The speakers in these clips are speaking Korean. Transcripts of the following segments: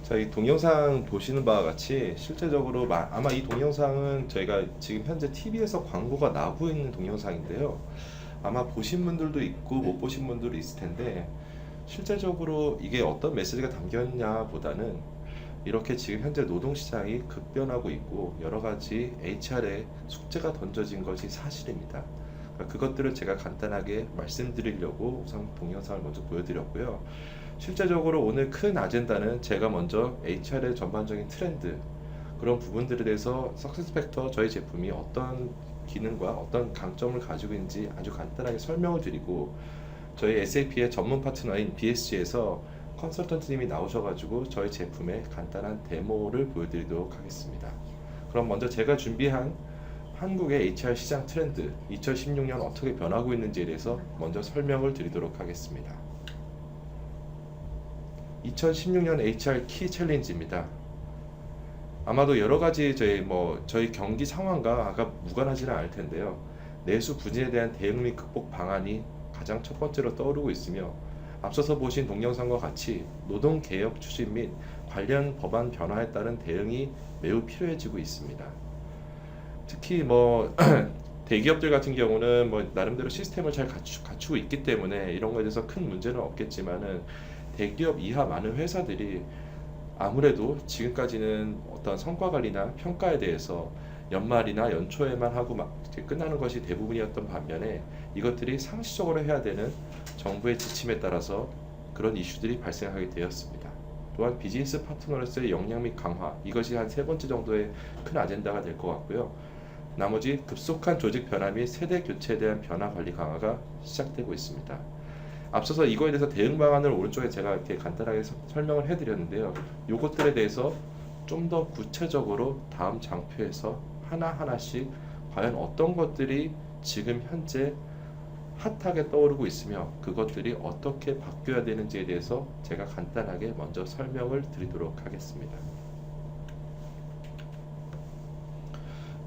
자, 이 동영상 보시는 바와 같이 실제적으로 아마 이 동영상은 저희가 지금 현재 TV에서 광고가 나오고 있는 동영상인데요. 아마 보신 분들도 있고 못 보신 분들도 있을 텐데 실제적으로 이게 어떤 메시지가 담겨 있냐 보다는 이렇게 지금 현재 노동시장이 급변하고 있고 여러 가지 HR에 숙제가 던져진 것이 사실입니다. 그러니까 그것들을 제가 간단하게 말씀드리려고 우선 동영상을 먼저 보여드렸고요. 실제적으로 오늘 큰 아젠다는 제가 먼저 HR의 전반적인 트렌드, 그런 부분들에 대해서 석세스팩터 저희 제품이 어떤 기능과 어떤 강점을 가지고 있는지 아주 간단하게 설명을 드리고, 저희 SAP의 전문 파트너인 BSG에서 컨설턴트님이 나오셔가지고 저희 제품의 간단한 데모를 보여드리도록 하겠습니다. 그럼 먼저 제가 준비한 한국의 HR 시장 트렌드 2016년 어떻게 변하고 있는지에 대해서 먼저 설명을 드리도록 하겠습니다. 2016년 HR 키 챌린지입니다. 아마도 여러 가지 저희 경기 상황과 아까 무관하지는 않을 텐데요. 내수 부진에 대한 대응 및 극복 방안이 가장 첫 번째로 떠오르고 있으며, 앞서서 보신 동영상과 같이 노동 개혁 추진 및 관련 법안 변화에 따른 대응이 매우 필요해지고 있습니다. 특히 대기업들 같은 경우는 나름대로 시스템을 잘 갖추고 있기 때문에 이런 거에 대해서 큰 문제는 없겠지만은, 대기업 이하 많은 회사들이 아무래도 지금까지는 어떤 성과 관리나 평가에 대해서 연말이나 연초에만 하고 이제 끝나는 것이 대부분이었던 반면에, 이것들이 상시적으로 해야 되는 정부의 지침에 따라서 그런 이슈들이 발생하게 되었습니다. 또한 비즈니스 파트너로서의 역량 및 강화, 이것이 한 세 번째 정도의 큰 아젠다가 될 것 같고요. 나머지 급속한 조직 변화 및 세대 교체에 대한 변화 관리 강화가 시작되고 있습니다. 앞서서 이거에 대해서 대응 방안을 오른쪽에 제가 이렇게 간단하게 설명을 해드렸는데요. 이것들에 대해서 좀 더 구체적으로 다음 장표에서 하나하나씩 과연 어떤 것들이 지금 현재 핫하게 떠오르고 있으며 그것들이 어떻게 바뀌어야 되는지에 대해서 제가 간단하게 먼저 설명을 드리도록 하겠습니다.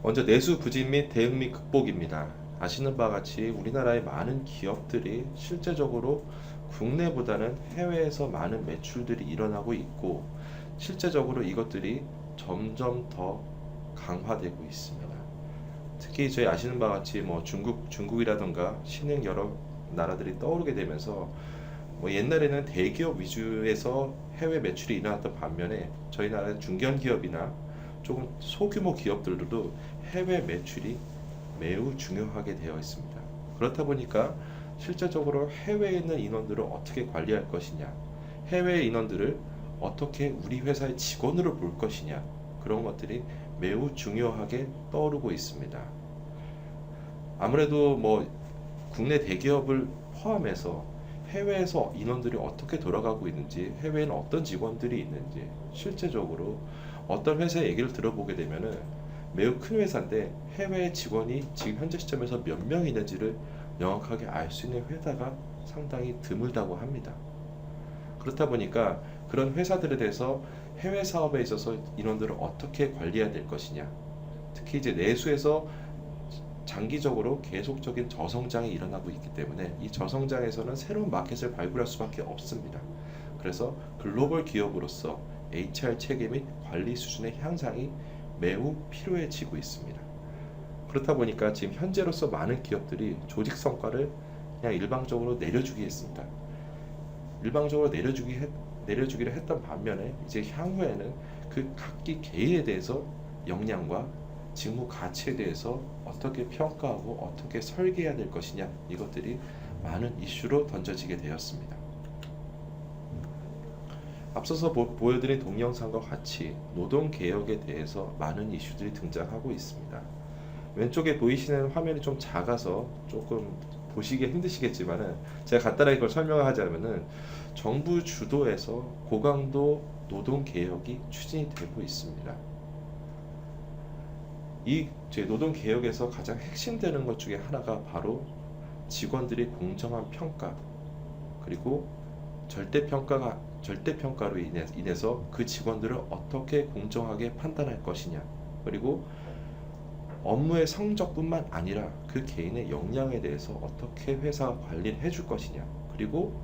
먼저 내수 부진 및 대응 및 극복입니다. 아시는 바와 같이 우리나라의 많은 기업들이 실제적으로 국내보다는 해외에서 많은 매출들이 일어나고 있고, 실제적으로 이것들이 점점 더 강화되고 있습니다. 특히 저희 아시는 바와 같이 중국이라던가 신흥 여러 나라들이 떠오르게 되면서 옛날에는 대기업 위주에서 해외 매출이 일어났던 반면에 저희 나라 중견기업이나 조금 소규모 기업들도 해외 매출이 매우 중요하게 되어 있습니다. 그렇다 보니까 실제적으로 해외에 있는 인원들을 어떻게 관리할 것이냐, 해외 인원들을 어떻게 우리 회사의 직원으로 볼 것이냐, 그런 것들이 매우 중요하게 떠오르고 있습니다. 아무래도 국내 대기업을 포함해서 해외에서 인원들이 어떻게 돌아가고 있는지, 해외에는 어떤 직원들이 있는지, 실제적으로 어떤 회사의 얘기를 들어보게 되면은 매우 큰 회사인데 해외 직원이 지금 현재 시점에서 몇 명 있는지를 명확하게 알 수 있는 회사가 상당히 드물다고 합니다. 그렇다 보니까 그런 회사들에 대해서 해외 사업에 있어서 인원들을 어떻게 관리해야 될 것이냐, 특히 이제 내수에서 장기적으로 계속적인 저성장이 일어나고 있기 때문에 이 저성장에서는 새로운 마켓을 발굴할 수밖에 없습니다. 그래서 글로벌 기업으로서 HR 체계 및 관리 수준의 향상이 매우 필요해지고 있습니다. 그렇다 보니까 지금 현재로서 많은 기업들이 조직 성과를 그냥 일방적으로 내려주기 했습니다. 일방적으로 내려주기를 했던 반면에 이제 향후에는 그 각기 개인에 대해서 역량과 직무 가치에 대해서 어떻게 평가하고 어떻게 설계해야 될 것이냐, 이것들이 많은 이슈로 던져지게 되었습니다. 앞서서 보여드린 동영상과 같이 노동개혁에 대해서 많은 이슈들이 등장하고 있습니다. 왼쪽에 보이시는 화면이 좀 작아서 조금 보시기 힘드시겠지만은 제가 간단하게 그걸 설명을 하자면은, 정부 주도에서 고강도 노동개혁이 추진이 되고 있습니다. 이 노동개혁에서 가장 핵심되는 것 중에 하나가 바로 직원들이 공정한 평가, 그리고 절대평가로 인해서 그 직원들을 어떻게 공정하게 판단할 것이냐, 그리고 업무의 성적뿐만 아니라 그 개인의 역량에 대해서 어떻게 회사가 관리를 해줄 것이냐, 그리고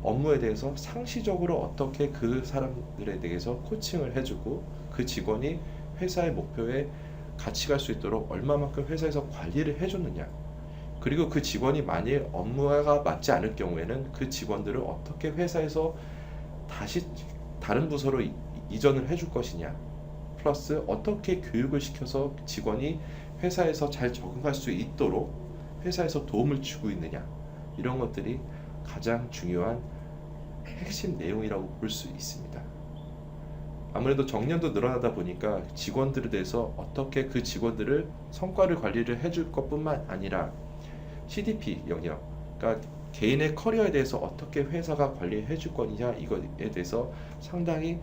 업무에 대해서 상시적으로 어떻게 그 사람들에 대해서 코칭을 해주고 그 직원이 회사의 목표에 같이 갈 수 있도록 얼마만큼 회사에서 관리를 해줬느냐. 그리고 그 직원이 만일 업무가 맞지 않을 경우에는 그 직원들을 어떻게 회사에서 다시 다른 부서로 이전을 해줄 것이냐. 플러스 어떻게 교육을 시켜서 직원이 회사에서 잘 적응할 수 있도록 회사에서 도움을 주고 있느냐. 이런 것들이 가장 중요한 핵심 내용이라고 볼 수 있습니다. 아무래도 정년도 늘어나다 보니까 직원들에 대해서 어떻게 그 직원들을 성과를 관리를 해줄 것뿐만 아니라 CDP 영역, 그러니까 개인의 커리어에 대해서 어떻게 회사가 관리해 줄 거냐, 이거에 대해서 상당히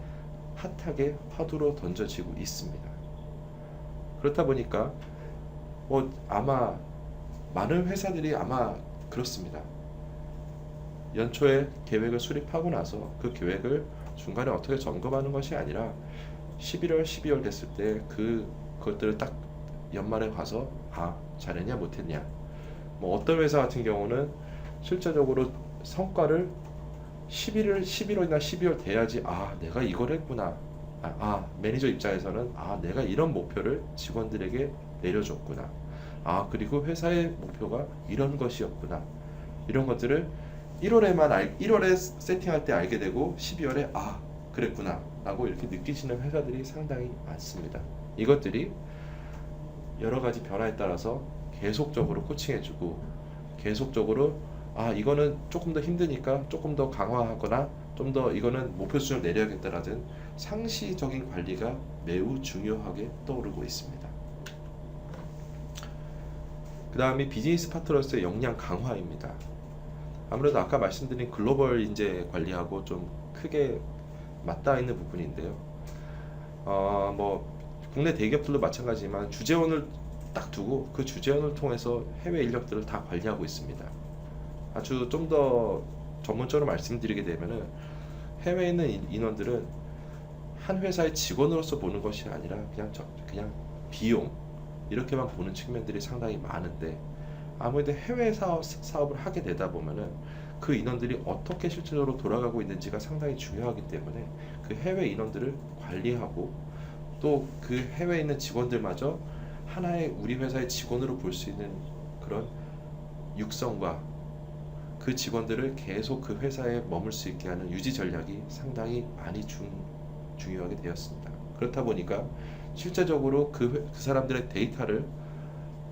핫하게 화두로 던져지고 있습니다. 그렇다 보니까 아마 많은 회사들이 아마 그렇습니다. 연초에 계획을 수립하고 나서 그 계획을 중간에 어떻게 점검하는 것이 아니라 11월, 12월 됐을 때 그것들을 딱 연말에 가서 잘했냐 못했냐. 어떤 회사 같은 경우는 실제적으로 성과를 11월이나 12월 돼야지 내가 이걸 했구나. 매니저 입장에서는 내가 이런 목표를 직원들에게 내려줬구나. 그리고 회사의 목표가 이런 것이었구나. 이런 것들을 1월에 세팅할 때 알게 되고 12월에 그랬구나 라고 이렇게 느끼시는 회사들이 상당히 많습니다. 이것들이 여러 가지 변화에 따라서 계속적으로 코칭해주고 계속적으로 이거는 조금 더 힘드니까 조금 더 강화하거나 좀 더 이거는 목표 수준을 내려야겠다라는 상시적인 관리가 매우 중요하게 떠오르고 있습니다. 그 다음이 비즈니스 파트너로서의 역량 강화입니다. 아무래도 아까 말씀드린 글로벌 인재 관리하고 좀 크게 맞닿아 있는 부분인데요. 국내 대기업들도 마찬가지지만 주재원을 딱 두고 그 주재원을 통해서 해외 인력들을 다 관리하고 있습니다. 아주 좀 더 전문적으로 말씀드리게 되면은 해외에 있는 인원들은 한 회사의 직원으로서 보는 것이 아니라 그냥 비용 이렇게만 보는 측면들이 상당히 많은데, 아무래도 해외 사업을 하게 되다 보면은 그 인원들이 어떻게 실질적으로 돌아가고 있는지가 상당히 중요하기 때문에 그 해외 인원들을 관리하고 또 그 해외에 있는 직원들마저 하나의 우리 회사의 직원으로 볼 수 있는 그런 육성과 그 직원들을 계속 그 회사에 머물 수 있게 하는 유지 전략이 상당히 많이 중요하게 되었습니다. 그렇다 보니까 실제적으로 그 사람들의 데이터를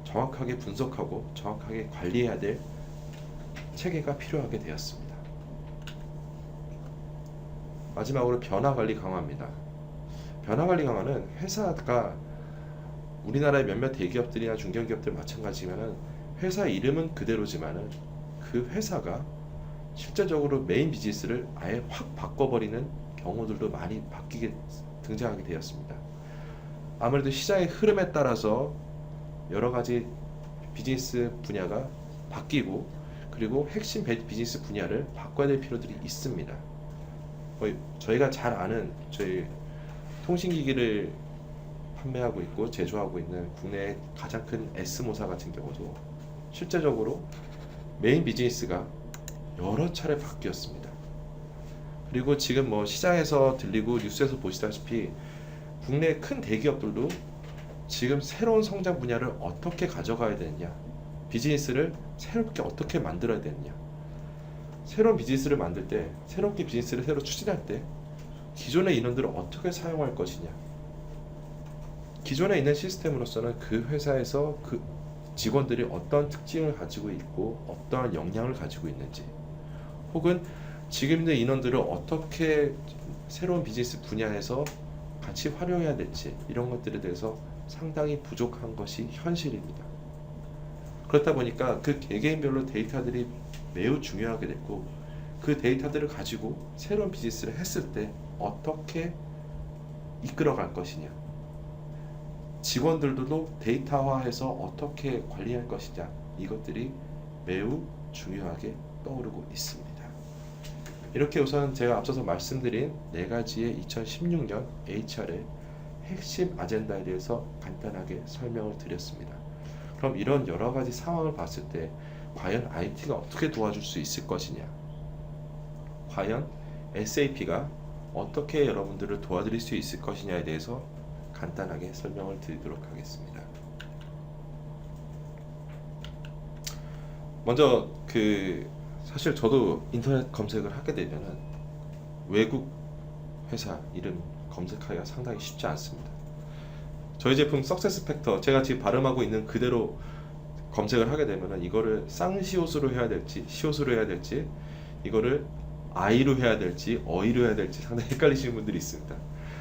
정확하게 분석하고 정확하게 관리해야 될 체계가 필요하게 되었습니다. 마지막으로 변화관리 강화입니다. 변화관리 강화는 회사가 우리나라의 몇몇 대기업들이나 중견기업들 마찬가지지만은 회사 이름은 그대로지만은 그 회사가 실제적으로 메인 비즈니스를 아예 확 바꿔버리는 경우들도 많이 등장하게 되었습니다. 아무래도 시장의 흐름에 따라서 여러 가지 비즈니스 분야가 바뀌고 그리고 핵심 비즈니스 분야를 바꿔야 될 필요들이 있습니다. 저희가 잘 아는 저희 통신기기를 판매하고 있고 제조하고 있는 국내의 가장 큰 S모사 같은 경우도 실제적으로 메인 비즈니스가 여러 차례 바뀌었습니다. 그리고 지금 시장에서 들리고 뉴스에서 보시다시피 국내 큰 대기업들도 지금 새로운 성장 분야를 어떻게 가져가야 되느냐, 비즈니스를 새롭게 어떻게 만들어야 되느냐, 새로운 비즈니스를 만들 때, 새롭게 비즈니스를 새로 추진할 때 기존의 인원들을 어떻게 사용할 것이냐, 기존에 있는 시스템으로서는 그 회사에서 그 직원들이 어떤 특징을 가지고 있고 어떠한 역량을 가지고 있는지, 혹은 지금 있는 인원들을 어떻게 새로운 비즈니스 분야에서 같이 활용해야 될지, 이런 것들에 대해서 상당히 부족한 것이 현실입니다. 그렇다 보니까 그 개개인별로 데이터들이 매우 중요하게 됐고, 그 데이터들을 가지고 새로운 비즈니스를 했을 때 어떻게 이끌어갈 것이냐, 직원들도 데이터화해서 어떻게 관리할 것이냐, 이것들이 매우 중요하게 떠오르고 있습니다. 이렇게 우선 제가 앞서서 말씀드린 4가지의 2016년 HR의 핵심 아젠다에 대해서 간단하게 설명을 드렸습니다. 그럼 이런 여러 가지 상황을 봤을 때 과연 IT가 어떻게 도와줄 수 있을 것이냐, 과연 SAP가 어떻게 여러분들을 도와드릴 수 있을 것이냐에 대해서 간단하게 설명을 드리도록 하겠습니다. 먼저 사실 저도 인터넷 검색을 하게 되면은 외국 회사 이름 검색하기가 상당히 쉽지 않습니다. 저희 제품 석세스팩터, 제가 지금 발음하고 있는 그대로 검색을 하게 되면은 이거를 쌍시옷으로 해야 될지 시옷으로 해야 될지, 이거를 아이로 해야 될지 어이로 해야 될지 상당히 헷갈리시는 분들이 있습니다.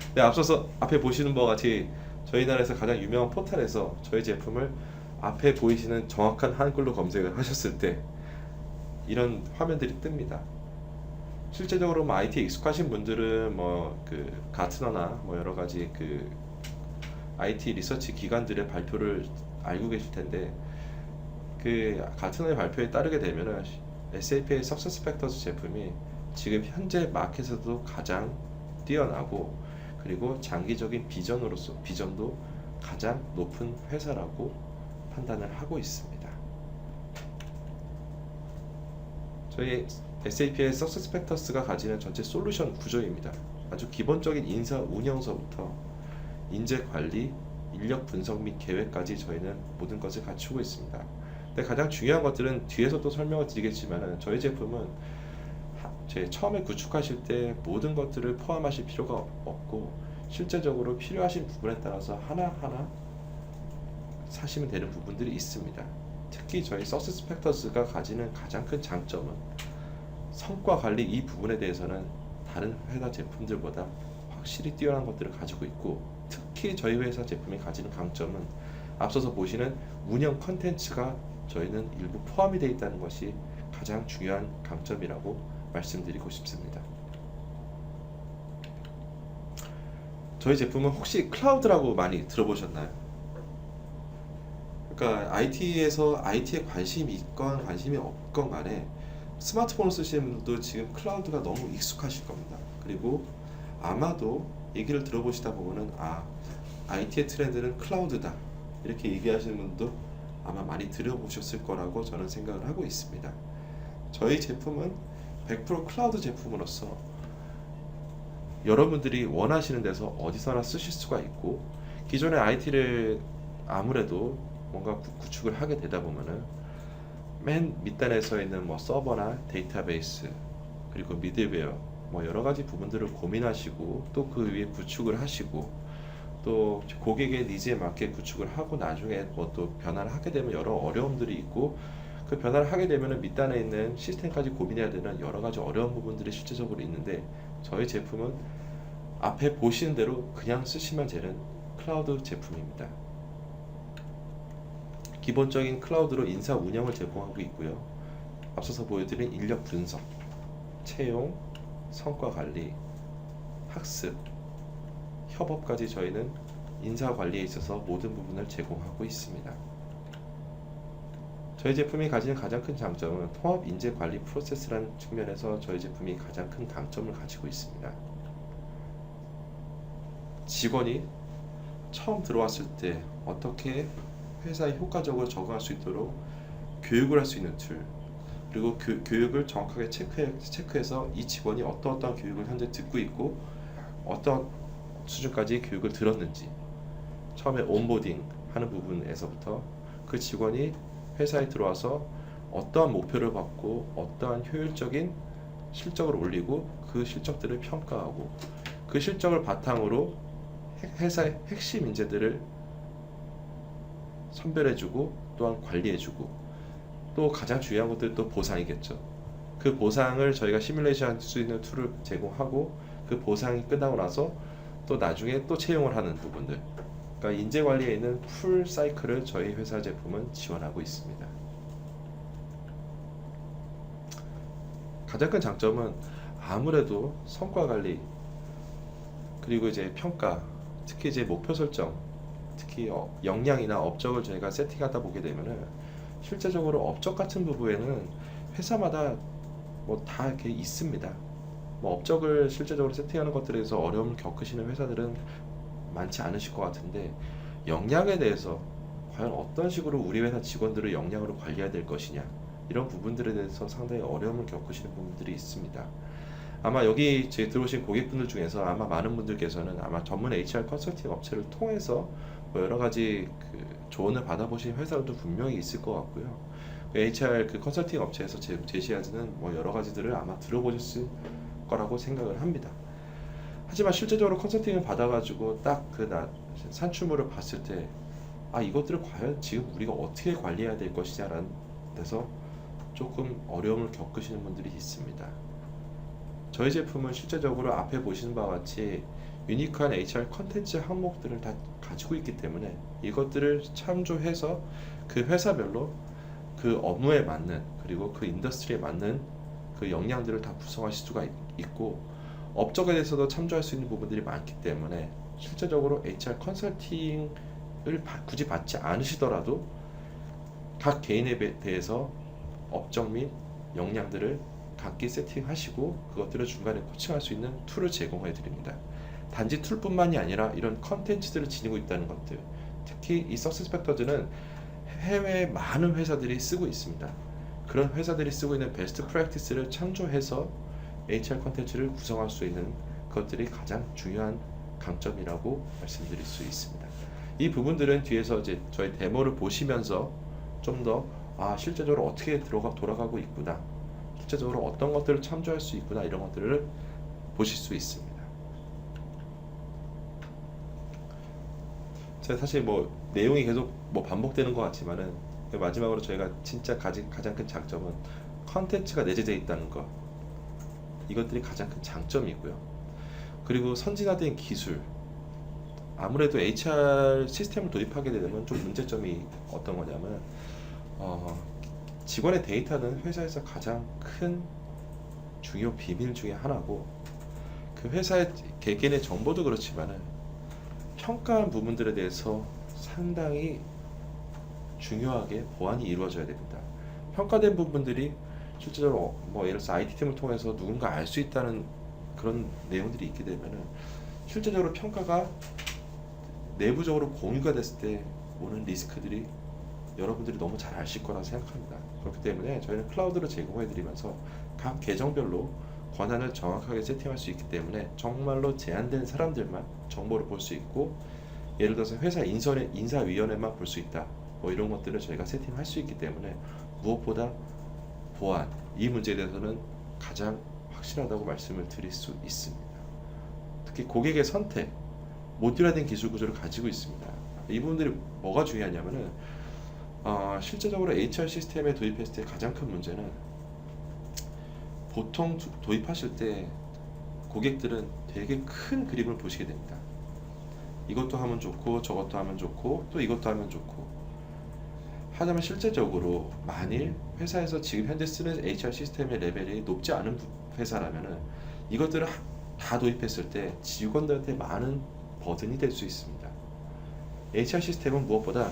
근데 앞서서 앞에 보시는 바와 같이 저희 나라에서 가장 유명한 포털에서 저희 제품을 앞에 보이시는 정확한 한글로 검색을 하셨을 때 이런 화면들이 뜹니다. 실제적으로 뭐 IT에 익숙하신 분들은 가트너나 여러 가지 IT 리서치 기관들의 발표를 알고 계실 텐데, 가트너의 발표에 따르게 되면은 SAP의 석세스팩터스 제품이 지금 현재 마켓에서도 가장 뛰어나고, 그리고 장기적인 비전도 가장 높은 회사라고 판단을 하고 있습니다. 저희 SAP의 석세스팩터스가 가지는 전체 솔루션 구조입니다. 아주 기본적인 인사 운영서부터 인재 관리, 인력 분석 및 계획까지 저희는 모든 것을 갖추고 있습니다. 근데 가장 중요한 것들은 뒤에서도 설명을 드리겠지만은, 저희 제품은 처음에 구축하실 때 모든 것들을 포함하실 필요가 없고, 실제적으로 필요하신 부분에 따라서 하나하나 사시면 되는 부분들이 있습니다. 특히 저희 석세스팩터스가 가지는 가장 큰 장점은 성과 관리, 이 부분에 대해서는 다른 회사 제품들보다 확실히 뛰어난 것들을 가지고 있고, 특히 저희 회사 제품이 가지는 강점은 앞서서 보시는 운영 컨텐츠가 저희는 일부 포함이 되어 있다는 것이 가장 중요한 강점이라고 말씀드리고 싶습니다. 저희 제품은 혹시 클라우드라고 많이 들어보셨나요? 그러니까 IT에 관심이 있건 관심이 없건 간에 스마트폰을 쓰시는 분들도 지금 클라우드가 너무 익숙하실 겁니다. 그리고 아마도 얘기를 들어보시다 보면은 IT의 트렌드는 클라우드다 이렇게 얘기하시는 분도 아마 많이 들어보셨을 거라고 저는 생각을 하고 있습니다. 저희 제품은 100% 클라우드 제품으로서 여러분들이 원하시는 데서 어디서나 쓰실 수가 있고, 기존의 IT를 아무래도 뭔가 구축을 하게 되다 보면은 맨 밑단에 서 있는 서버나 데이터베이스, 그리고 미들웨어 여러 가지 부분들을 고민하시고, 또 그 위에 구축을 하시고, 또 고객의 니즈에 맞게 구축을 하고 나중에 또 변화를 하게 되면 여러 어려움들이 있고, 그 변화를 하게 되면 밑단에 있는 시스템까지 고민해야 되는 여러 가지 어려운 부분들이 실제적으로 있는데, 저희 제품은 앞에 보시는 대로 그냥 쓰시면 되는 클라우드 제품입니다. 기본적인 클라우드로 인사 운영을 제공하고 있고요. 앞서서 보여드린 인력 분석, 채용, 성과 관리, 학습, 협업까지 저희는 인사 관리에 있어서 모든 부분을 제공하고 있습니다. 저희 제품이 가지는 가장 큰 장점은 통합 인재 관리 프로세스라는 측면에서 저희 제품이 가장 큰 강점을 가지고 있습니다. 직원이 처음 들어왔을 때 어떻게 회사에 효과적으로 적응할 수 있도록 교육을 할 수 있는 툴, 그리고 교육을 정확하게 체크해서 이 직원이 어떠한 교육을 현재 듣고 있고 어떤 수준까지 교육을 들었는지, 처음에 온보딩 하는 부분에서부터 그 직원이 회사에 들어와서 어떠한 목표를 받고 어떠한 효율적인 실적을 올리고 그 실적들을 평가하고, 그 실적을 바탕으로 회사의 핵심 인재들을 선별해주고 또한 관리해주고, 또 가장 중요한 것들은 또 보상이겠죠. 그 보상을 저희가 시뮬레이션 할 수 있는 툴을 제공하고, 그 보상이 끝나고 나서 또 나중에 또 채용을 하는 부분들, 그러니까 인재 관리에 있는 풀 사이클을 저희 회사 제품은 지원하고 있습니다. 가장 큰 장점은 아무래도 성과 관리, 그리고 이제 평가, 특히 이제 목표 설정, 특히 역량이나 업적을 저희가 세팅하다 보게 되면은 실제적으로 업적 같은 부분에는 회사마다 다 이렇게 있습니다. 업적을 실제적으로 세팅하는 것들에 대해서 어려움을 겪으시는 회사들은 많지 않으실 것 같은데, 역량에 대해서 과연 어떤 식으로 우리 회사 직원들을 역량으로 관리해야 될 것이냐, 이런 부분들에 대해서 상당히 어려움을 겪으시는 부분들이 있습니다. 아마 여기 제 들어오신 고객분들 중에서 아마 많은 분들께서는 아마 전문 HR 컨설팅 업체를 통해서 뭐 여러 가지 그 조언을 받아보신 회사도 분명히 있을 것 같고요. 그 HR 그 컨설팅 업체에서 제시하는 뭐 여러 가지들을 아마 들어보셨을 거라고 생각을 합니다. 하지만 실제적으로 컨설팅을 받아가지고 딱 그 산출물을 봤을 때 이것들을 과연 지금 우리가 어떻게 관리해야 될 것이냐라는 데서 조금 어려움을 겪으시는 분들이 있습니다. 저희 제품은 실제적으로 앞에 보시는 바와 같이 유니크한 HR 컨텐츠 항목들을 다 가지고 있기 때문에 이것들을 참조해서 그 회사별로 그 업무에 맞는 그리고 그 인더스트리에 맞는 그 역량들을 다 구성하실 수가 있고 업적에 대해서도 참조할 수 있는 부분들이 많기 때문에 실제적으로 HR 컨설팅을 굳이 받지 않으시더라도 각 개인에 대해서 업적 및 역량들을 각기 세팅하시고 그것들을 중간에 코칭할 수 있는 툴을 제공해 드립니다. 단지 툴뿐만이 아니라 이런 컨텐츠들을 지니고 있다는 것들, 특히 이 석세스팩터즈는 해외 많은 회사들이 쓰고 있습니다. 그런 회사들이 쓰고 있는 베스트 프랙티스를 참조해서 HR 컨텐츠를 구성할 수 있는 것들이 가장 중요한 강점이라고 말씀드릴 수 있습니다. 이 부분들은 뒤에서 이제 저희 데모를 보시면서 좀 더 실제적으로 어떻게 돌아가고 있구나, 실제적으로 어떤 것들을 참조할 수 있구나, 이런 것들을 보실 수 있습니다. 제가 사실 뭐 내용이 계속 뭐 반복되는 것 같지만은 마지막으로 저희가 진짜 가장 큰 장점은 컨텐츠가 내재되어 있다는 것, 이것들이 가장 큰 장점이고요. 그리고 선진화된 기술, 아무래도 HR 시스템을 도입하게 되면 좀 문제점이 어떤 거냐면 직원의 데이터는 회사에서 가장 큰 중요 비밀 중에 하나고, 그 회사의 개개인의 정보도 그렇지만은 평가한 부분들에 대해서 상당히 중요하게 보완이 이루어져야 됩니다. 평가된 부분들이 실제로 뭐 예를 들어서 IT팀을 통해서 누군가 알 수 있다는 그런 내용들이 있게 되면은 실제적으로 평가가 내부적으로 공유가 됐을 때 오는 리스크들이 여러분들이 너무 잘 아실 거라 생각합니다. 그렇기 때문에 저희는 클라우드를 제공해 드리면서 각 계정별로 권한을 정확하게 세팅할 수 있기 때문에 정말로 제한된 사람들만 정보를 볼 수 있고, 예를 들어서 회사 인사위원회만 볼 수 있다, 뭐 이런 것들을 저희가 세팅할 수 있기 때문에 무엇보다 보안, 이 문제에 대해서는 가장 확실하다고 말씀을 드릴 수 있습니다. 특히 고객의 선택, 모듈화된 기술 구조를 가지고 있습니다. 이 부분들이 뭐가 중요하냐면은 실제적으로 HR 시스템에 도입했을 때 가장 큰 문제는, 보통 도입하실 때 고객들은 되게 큰 그림을 보시게 됩니다. 이것도 하면 좋고 저것도 하면 좋고 또 이것도 하면 좋고, 하지만 실제적으로 만일 회사에서 지금 현재 쓰는 HR 시스템의 레벨이 높지 않은 회사라면은 이것들을 다 도입했을 때 직원들한테 많은 버든이 될 수 있습니다. HR 시스템은 무엇보다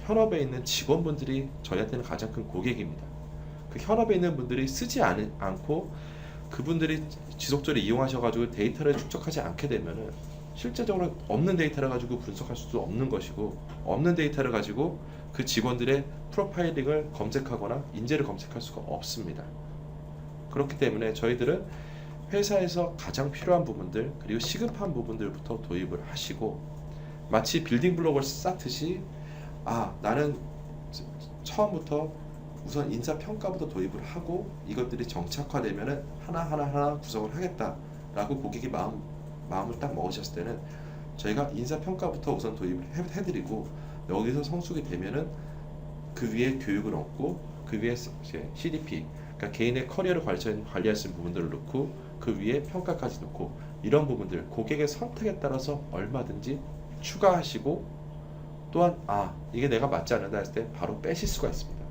현업에 있는 직원분들이 저희한테는 가장 큰 고객입니다. 그 현업에 있는 분들이 쓰지 않고 그분들이 지속적으로 이용하셔가지고 데이터를 축적하지 않게 되면은 실제적으로 없는 데이터를 가지고 분석할 수도 없는 것이고, 없는 데이터를 가지고 그 직원들의 프로파일링을 검색하거나 인재를 검색할 수가 없습니다. 그렇기 때문에 저희들은 회사에서 가장 필요한 부분들 그리고 시급한 부분들부터 도입을 하시고, 마치 빌딩 블록을 쌓듯이 나는 처음부터 우선 인사평가부터 도입을 하고 이것들이 정착화되면은 하나 구성을 하겠다라고 고객이 마음을 딱 먹으셨을 때는 저희가 인사평가부터 우선 도입을 해드리고, 여기서 성숙이 되면은 그 위에 교육을 얻고 그 위에 CDP, 그러니까 개인의 커리어를 관리할 수 있는 부분들을 넣고 그 위에 평가까지 넣고, 이런 부분들 고객의 선택에 따라서 얼마든지 추가하시고, 또한 이게 내가 맞지 않는다 했을 때 바로 빼실 수가 있습니다.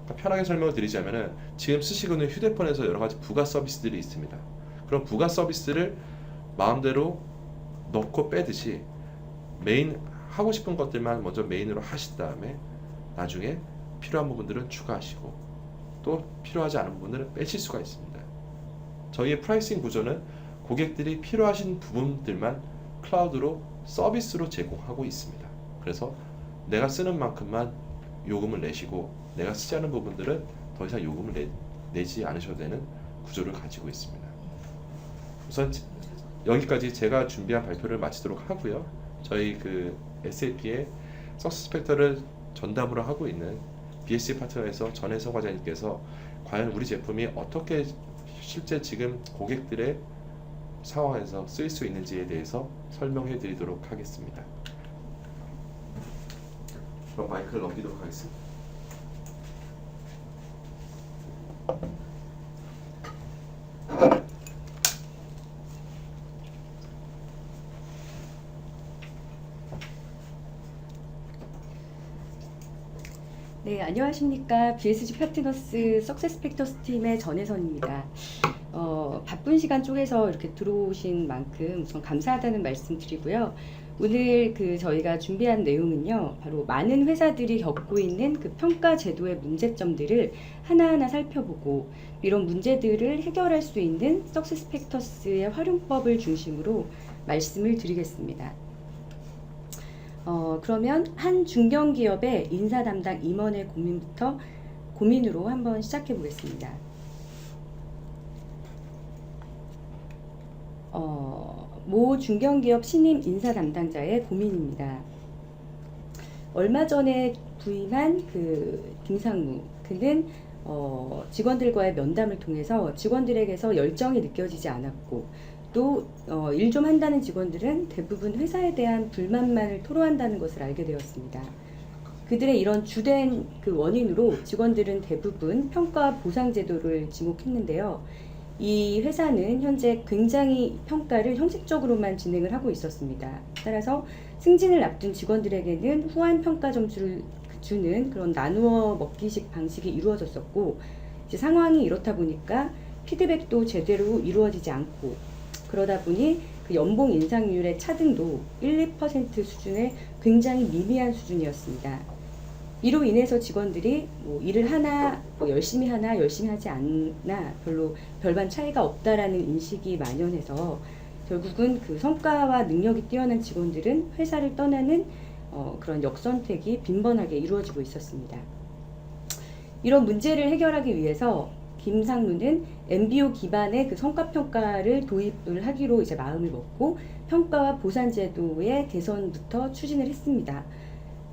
그러니까 편하게 설명을 드리자면은 지금 쓰시고 있는 휴대폰에서 여러 가지 부가 서비스들이 있습니다. 그럼 부가 서비스를 마음대로 넣고 빼듯이 메인 하고 싶은 것들만 먼저 메인으로 하신 다음에 나중에 필요한 부분들은 추가하시고 또 필요하지 않은 부분들은 빼실 수가 있습니다. 저희의 프라이싱 구조는 고객들이 필요하신 부분들만 클라우드로 서비스로 제공하고 있습니다. 그래서 내가 쓰는 만큼만 요금을 내시고 내가 쓰지 않은 부분들은 더 이상 요금을 내지 않으셔도 되는 구조를 가지고 있습니다. 우선 여기까지 제가 준비한 발표를 마치도록 하고요. 저희 그 SAP의 석세스 팩터를 전담으로 하고 있는 BSC 파트너에서 전혜성 과장님께서 과연 우리 제품이 어떻게 실제 지금 고객들의 상황에서 쓰일 수 있는지에 대해서 설명해 드리도록 하겠습니다. 그럼 마이크를 넘기도록 하겠습니다. 네, 안녕하십니까. BSG 파트너스 석세스 팩터스 팀의 전혜선입니다. 바쁜 시간 쪽에서 이렇게 들어오신 만큼 우선 감사하다는 말씀 드리고요. 오늘 저희가 준비한 내용은요, 바로 많은 회사들이 겪고 있는 그 평가 제도의 문제점들을 하나하나 살펴보고 이런 문제들을 해결할 수 있는 석세스 팩터스의 활용법을 중심으로 말씀을 드리겠습니다. 그러면 한 중견기업의 인사 담당 임원의 고민으로 한번 시작해 보겠습니다. 모 중견기업 신임 인사 담당자의 고민입니다. 얼마 전에 부임한 김상무, 그는 직원들과의 면담을 통해서 직원들에게서 열정이 느껴지지 않았고 또 일 좀 한다는 직원들은 대부분 회사에 대한 불만만을 토로한다는 것을 알게 되었습니다. 그들의 이런 주된 원인으로 직원들은 대부분 평가 보상 제도를 지목했는데요. 이 회사는 현재 굉장히 평가를 형식적으로만 진행을 하고 있었습니다. 따라서 승진을 앞둔 직원들에게는 후한 평가 점수를 주는 그런 나누어 먹기식 방식이 이루어졌었고, 이제 상황이 이렇다 보니까 피드백도 제대로 이루어지지 않고, 그러다 보니 그 연봉 인상률의 차등도 1~2% 수준의 굉장히 미미한 수준이었습니다. 이로 인해서 직원들이 일을 하나, 열심히 하나, 열심히 하지 않나 별로 별반 차이가 없다라는 인식이 만연해서 결국은 그 성과와 능력이 뛰어난 직원들은 회사를 떠나는 그런 역선택이 빈번하게 이루어지고 있었습니다. 이런 문제를 해결하기 위해서 김상무는 MBO 기반의 그 성과평가를 도입을 하기로 이제 마음을 먹고 평가와 보상 제도의 개선부터 추진을 했습니다.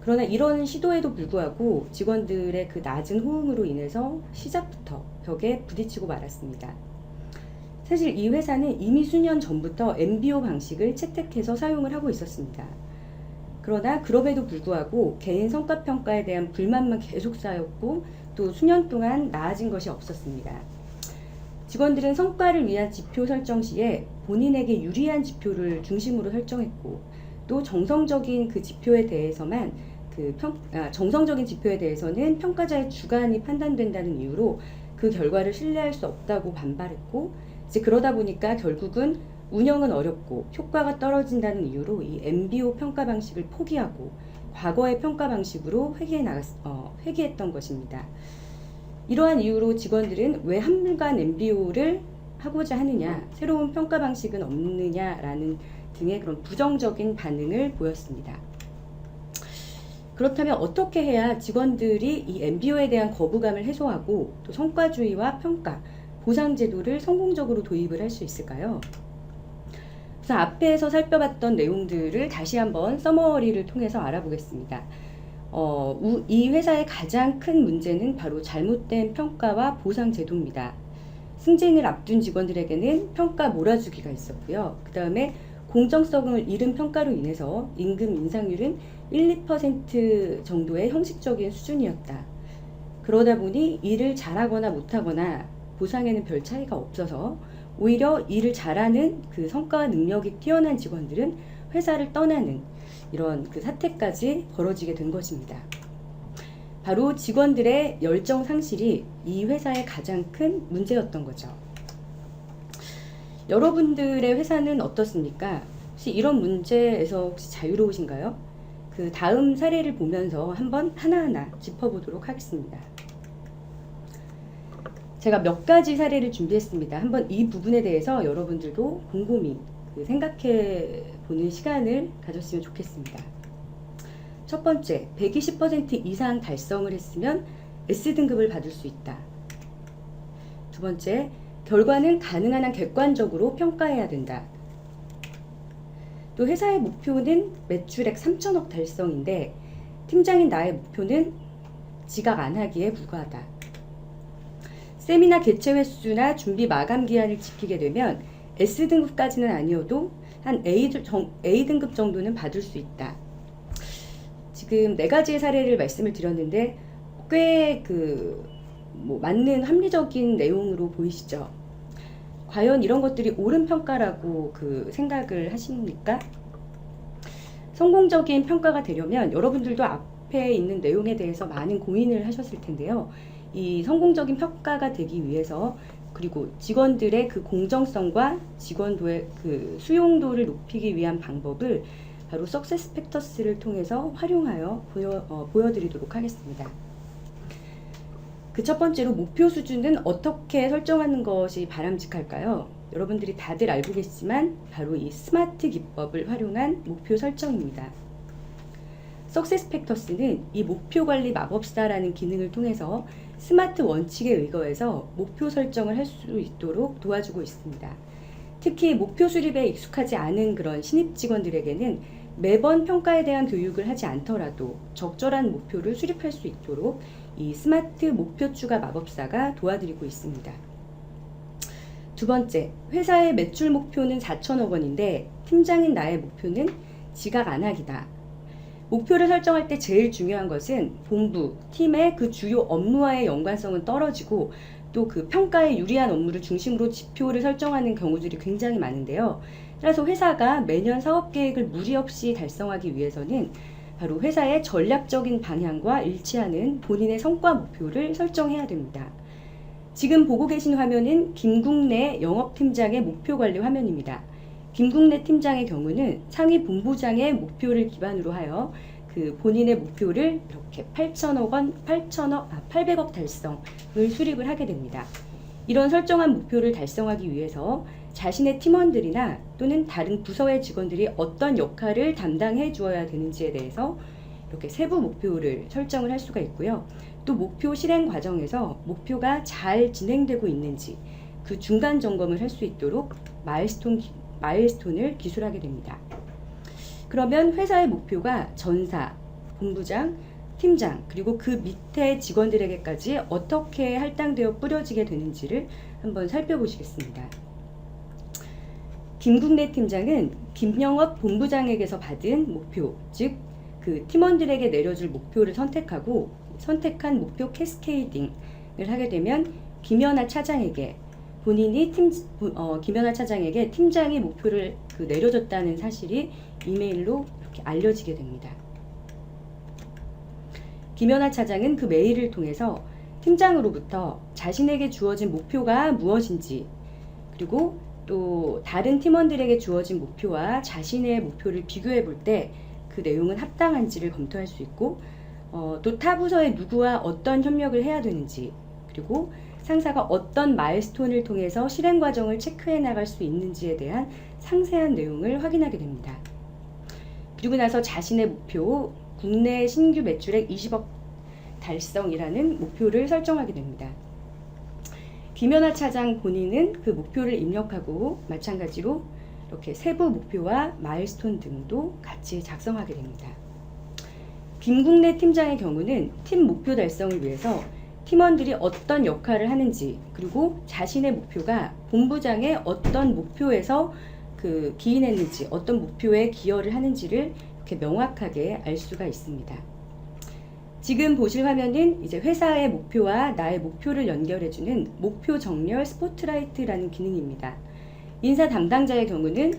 그러나 이런 시도에도 불구하고 직원들의 그 낮은 호응으로 인해서 시작부터 벽에 부딪히고 말았습니다. 사실 이 회사는 이미 수년 전부터 MBO 방식을 채택해서 사용을 하고 있었습니다. 그러나 그럼에도 불구하고 개인 성과평가에 대한 불만만 계속 쌓였고 또 수년 동안 나아진 것이 없었습니다. 직원들은 성과를 위한 지표 설정 시에 본인에게 유리한 지표를 중심으로 설정했고 또 정성적인 지표에 대해서는 평가자의 주관이 판단된다는 이유로 그 결과를 신뢰할 수 없다고 반발했고, 이제 그러다 보니까 결국은 운영은 어렵고 효과가 떨어진다는 이유로 이 MBO 평가 방식을 포기하고 과거의 평가 방식으로 회귀했던 것입니다. 이러한 이유로 직원들은 왜 한물간 MBO를 하고자 하느냐, 새로운 평가 방식은 없느냐라는 등의 그런 부정적인 반응을 보였습니다. 그렇다면 어떻게 해야 직원들이 이 MBO에 대한 거부감을 해소하고 또 성과주의와 평가, 보상 제도를 성공적으로 도입을 할 수 있을까요? 그래서 앞에서 살펴봤던 내용들을 다시 한번 서머리를 통해서 알아보겠습니다. 이 회사의 가장 큰 문제는 바로 잘못된 평가와 보상 제도입니다. 승진을 앞둔 직원들에게는 평가 몰아주기가 있었고요. 그 다음에 공정성을 잃은 평가로 인해서 임금 인상률은 1~2% 정도의 형식적인 수준이었다. 그러다 보니 일을 잘하거나 못하거나 보상에는 별 차이가 없어서 오히려 일을 잘하는 그 성과와 능력이 뛰어난 직원들은 회사를 떠나는 이런 사태까지 벌어지게 된 것입니다. 바로 직원들의 열정 상실이 이 회사의 가장 큰 문제였던 거죠. 여러분들의 회사는 어떻습니까? 혹시 이런 문제에서 혹시 자유로우신가요? 그 다음 사례를 보면서 한번 하나하나 짚어보도록 하겠습니다. 제가 몇 가지 사례를 준비했습니다. 한번 이 부분에 대해서 여러분들도 곰곰이 생각해 보는 시간을 가졌으면 좋겠습니다. 첫 번째, 120% 이상 달성을 했으면 S등급을 받을 수 있다. 두 번째, 결과는 가능한 한 객관적으로 평가해야 된다. 또 회사의 목표는 매출액 3천억 달성인데 팀장인 나의 목표는 지각 안 하기에 불과하다. 세미나 개최 횟수나 준비 마감 기한을 지키게 되면 S등급까지는 아니어도 한 A등급 정도는 받을 수 있다. 지금 4가지의 사례를 말씀을 드렸는데 꽤 맞는 합리적인 내용으로 보이시죠? 과연 이런 것들이 옳은 평가라고 생각을 하십니까? 성공적인 평가가 되려면 여러분들도 앞에 있는 내용에 대해서 많은 고민을 하셨을 텐데요. 이 성공적인 평가가 되기 위해서 그리고 직원들의 공정성과 직원도의 수용도를 높이기 위한 방법을 바로 석세스 팩터스를 통해서 활용하여 보여드리도록 하겠습니다. 첫 번째로 목표 수준은 어떻게 설정하는 것이 바람직할까요? 여러분들이 다들 알고 계시지만 바로 이 스마트 기법을 활용한 목표 설정입니다. 석세스 팩터스는 이 목표 관리 마법사라는 기능을 통해서 스마트 원칙에 의거해서 목표 설정을 할 수 있도록 도와주고 있습니다. 특히 목표 수립에 익숙하지 않은 그런 신입 직원들에게는 매번 평가에 대한 교육을 하지 않더라도 적절한 목표를 수립할 수 있도록 이 스마트 목표 추가 마법사가 도와드리고 있습니다. 두 번째, 회사의 매출 목표는 4천억 원인데 팀장인 나의 목표는 지각 안 하기다. 목표를 설정할 때 제일 중요한 것은 본부, 팀의 주요 업무와의 연관성은 떨어지고 또 평가에 유리한 업무를 중심으로 지표를 설정하는 경우들이 굉장히 많은데요. 따라서 회사가 매년 사업 계획을 무리 없이 달성하기 위해서는 바로 회사의 전략적인 방향과 일치하는 본인의 성과 목표를 설정해야 됩니다. 지금 보고 계신 화면은 김국래 영업팀장의 목표 관리 화면입니다. 김국래 팀장의 경우는 상위 본부장의 목표를 기반으로 하여 본인의 목표를 이렇게 800억 달성을 수립을 하게 됩니다. 이런 설정한 목표를 달성하기 위해서 자신의 팀원들이나 또는 다른 부서의 직원들이 어떤 역할을 담당해 주어야 되는지에 대해서 이렇게 세부 목표를 설정을 할 수가 있고요. 또 목표 실행 과정에서 목표가 잘 진행되고 있는지 중간 점검을 할 수 있도록 마일스톤을 기술하게 됩니다. 그러면 회사의 목표가 전사, 본부장, 팀장 그리고 밑에 직원들에게까지 어떻게 할당되어 뿌려지게 되는지를 한번 살펴보시겠습니다. 김국래 팀장은 김영업 본부장에게서 받은 목표, 즉 팀원들에게 내려줄 목표를 선택한 목표 캐스케이딩을 하게 되면 김연아 차장에게 김연아 차장에게 팀장이 목표를 내려줬다는 사실이 이메일로 이렇게 알려지게 됩니다. 김연아 차장은 메일을 통해서 팀장으로부터 자신에게 주어진 목표가 무엇인지 그리고 또 다른 팀원들에게 주어진 목표와 자신의 목표를 비교해 볼 때 내용은 합당한지를 검토할 수 있고 또 타 부서의 누구와 어떤 협력을 해야 되는지 그리고 상사가 어떤 마일스톤을 통해서 실행 과정을 체크해 나갈 수 있는지에 대한 상세한 내용을 확인하게 됩니다. 그리고 나서 자신의 목표, 국내 신규 매출액 20억 달성이라는 목표를 설정하게 됩니다. 김연아 차장 본인은 목표를 입력하고 마찬가지로 이렇게 세부 목표와 마일스톤 등도 같이 작성하게 됩니다. 김국래 팀장의 경우는 팀 목표 달성을 위해서 팀원들이 어떤 역할을 하는지 그리고 자신의 목표가 본부장의 어떤 목표에서 기인했는지 어떤 목표에 기여를 하는지를 이렇게 명확하게 알 수가 있습니다. 지금 보실 화면은 이제 회사의 목표와 나의 목표를 연결해주는 목표 정렬 스포트라이트라는 기능입니다. 인사 담당자의 경우는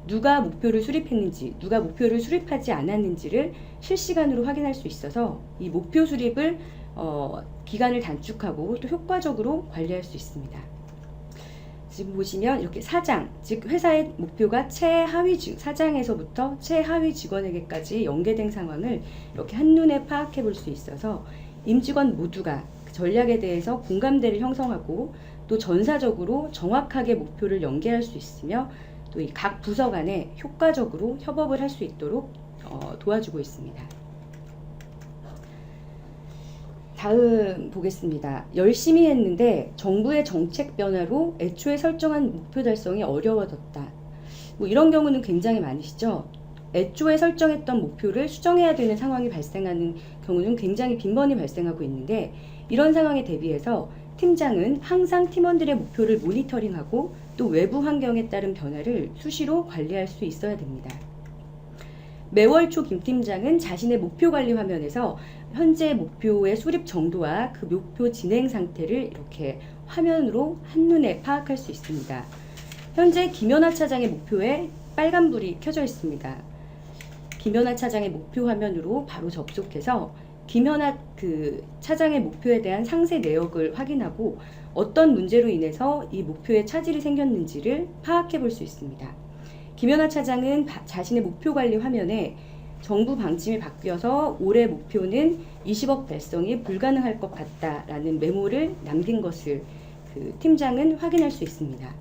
누가 목표를 수립했는지, 누가 목표를 수립하지 않았는지를 실시간으로 확인할 수 있어서 이 목표 수립을 기간을 단축하고 또 효과적으로 관리할 수 있습니다. 지금 보시면 이렇게 사장, 즉 회사의 목표가 사장에서부터 최하위 직원에게까지 연계된 상황을 이렇게 한눈에 파악해 볼 수 있어서 임직원 모두가 전략에 대해서 공감대를 형성하고 또 전사적으로 정확하게 목표를 연계할 수 있으며 또 이 각 부서 간에 효과적으로 협업을 할 수 있도록 도와주고 있습니다. 다음 보겠습니다. 열심히 했는데 정부의 정책 변화로 애초에 설정한 목표 달성이 어려워졌다. 뭐 이런 경우는 굉장히 많으시죠. 애초에 설정했던 목표를 수정해야 되는 상황이 발생하는 경우는 굉장히 빈번히 발생하고 있는데, 이런 상황에 대비해서 팀장은 항상 팀원들의 목표를 모니터링하고 또 외부 환경에 따른 변화를 수시로 관리할 수 있어야 됩니다. 매월 초 김 팀장은 자신의 목표 관리 화면에서 현재 목표의 수립 정도와 그 목표 진행 상태를 이렇게 화면으로 한눈에 파악할 수 있습니다. 현재 김연아 차장의 목표에 빨간불이 켜져 있습니다. 김연아 차장의 목표 화면으로 바로 접속해서 김연아 차장의 목표에 대한 상세 내역을 확인하고 어떤 문제로 인해서 이 목표에 차질이 생겼는지를 파악해 볼 수 있습니다. 김연아 차장은 자신의 목표 관리 화면에 정부 방침이 바뀌어서 올해 목표는 20억 달성이 불가능할 것 같다라는 메모를 남긴 것을 팀장은 확인할 수 있습니다.